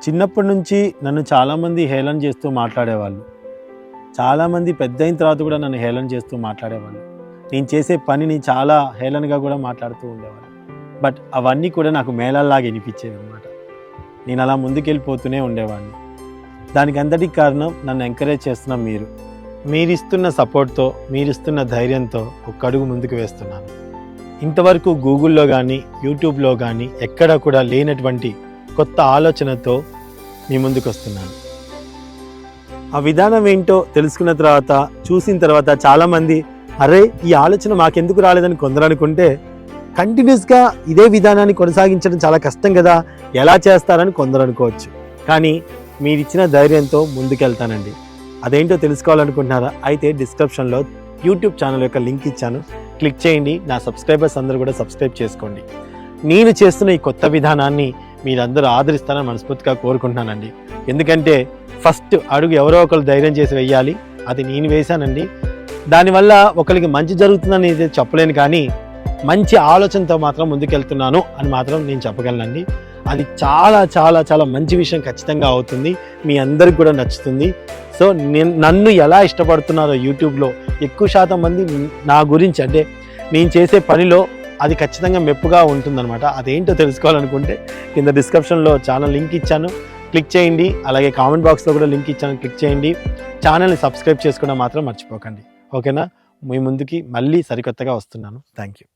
చిన్నప్పటి నుంచి నన్ను చాలామంది హేళన చేస్తూ మాట్లాడేవాళ్ళు. చాలామంది పెద్ద అయిన తర్వాత కూడా నన్ను హేళన చేస్తూ మాట్లాడేవాళ్ళు. నేను చేసే పనిని చాలా హేళనగా కూడా మాట్లాడుతూ ఉండేవాళ్ళు. బట్ అవన్నీ కూడా నాకు మేళాల్లాగా వినిపించేవి అన్నమాట. నేను అలా ముందుకెళ్ళిపోతూనే ఉండేవాడిని. దానికి అంతటికి కారణం నన్ను ఎంకరేజ్ చేస్తున్న మీరు. మీరిస్తున్న సపోర్ట్తో, మీరిస్తున్న ధైర్యంతో ఒక అడుగు ముందుకు వేస్తున్నాను. ఇంతవరకు గూగుల్లో కానీ యూట్యూబ్లో కానీ ఎక్కడా కూడా లేనటువంటి కొత్త ఆలోచనతో మీ ముందుకు వస్తున్నాను. ఆ విధానం ఏంటో తెలుసుకున్న తర్వాత, చూసిన తర్వాత చాలామంది అరే ఈ ఆలోచన మాకెందుకు రాలేదని కొందరు అనుకుంటే, కంటిన్యూస్గా ఇదే విధానాన్ని కొనసాగించడం చాలా కష్టం కదా, ఎలా చేస్తారని కొందరు అనుకోవచ్చు. కానీ మీరిచ్చిన ధైర్యంతో ముందుకెళ్తానండి. అదేంటో తెలుసుకోవాలనుకుంటున్నారా? అయితే డిస్క్రిప్షన్లో యూట్యూబ్ ఛానల్ యొక్క లింక్ ఇచ్చాను, క్లిక్ చేయండి. నా సబ్స్క్రైబర్స్ అందరూ కూడా సబ్స్క్రైబ్ చేసుకోండి. నేను చేస్తున్న ఈ కొత్త విధానాన్ని మీరందరూ ఆదరిస్తారని మనస్ఫూర్తిగా కోరుకుంటున్నానండి. ఎందుకంటే ఫస్ట్ అడుగు ఎవరో ఒకరు ధైర్యం చేసి వెయ్యాలి. అది నేను వేశానండి. దానివల్ల ఒకరికి మంచి జరుగుతుందని అయితే చెప్పలేను, కానీ మంచి ఆలోచనతో మాత్రం ముందుకెళ్తున్నాను అని మాత్రం నేను చెప్పగలనండి. అది చాలా చాలా చాలా మంచి విషయం ఖచ్చితంగా అవుతుంది, మీ అందరికి కూడా నచ్చుతుంది. సో నన్ను ఎలా ఇష్టపడుతున్నారో యూట్యూబ్లో ఎక్కువ శాతం మంది నా గురించి, అంటే నేను చేసే పనిలో అది ఖచ్చితంగా మెప్పుగా ఉంటుందన్నమాట. అదేంటో తెలుసుకోవాలనుకుంటే కింద డిస్క్రిప్షన్లో ఛానల్ లింక్ ఇచ్చాను, క్లిక్ చేయండి. అలాగే కామెంట్ బాక్స్లో కూడా లింక్ ఇచ్చాను, క్లిక్ చేయండి. ఛానల్ని సబ్స్క్రైబ్ చేసుకోవడం మాత్రం మర్చిపోకండి. ఓకేనా? మీ ముందుకి మళ్ళీ సరికొత్తగా వస్తున్నాను. Thank you.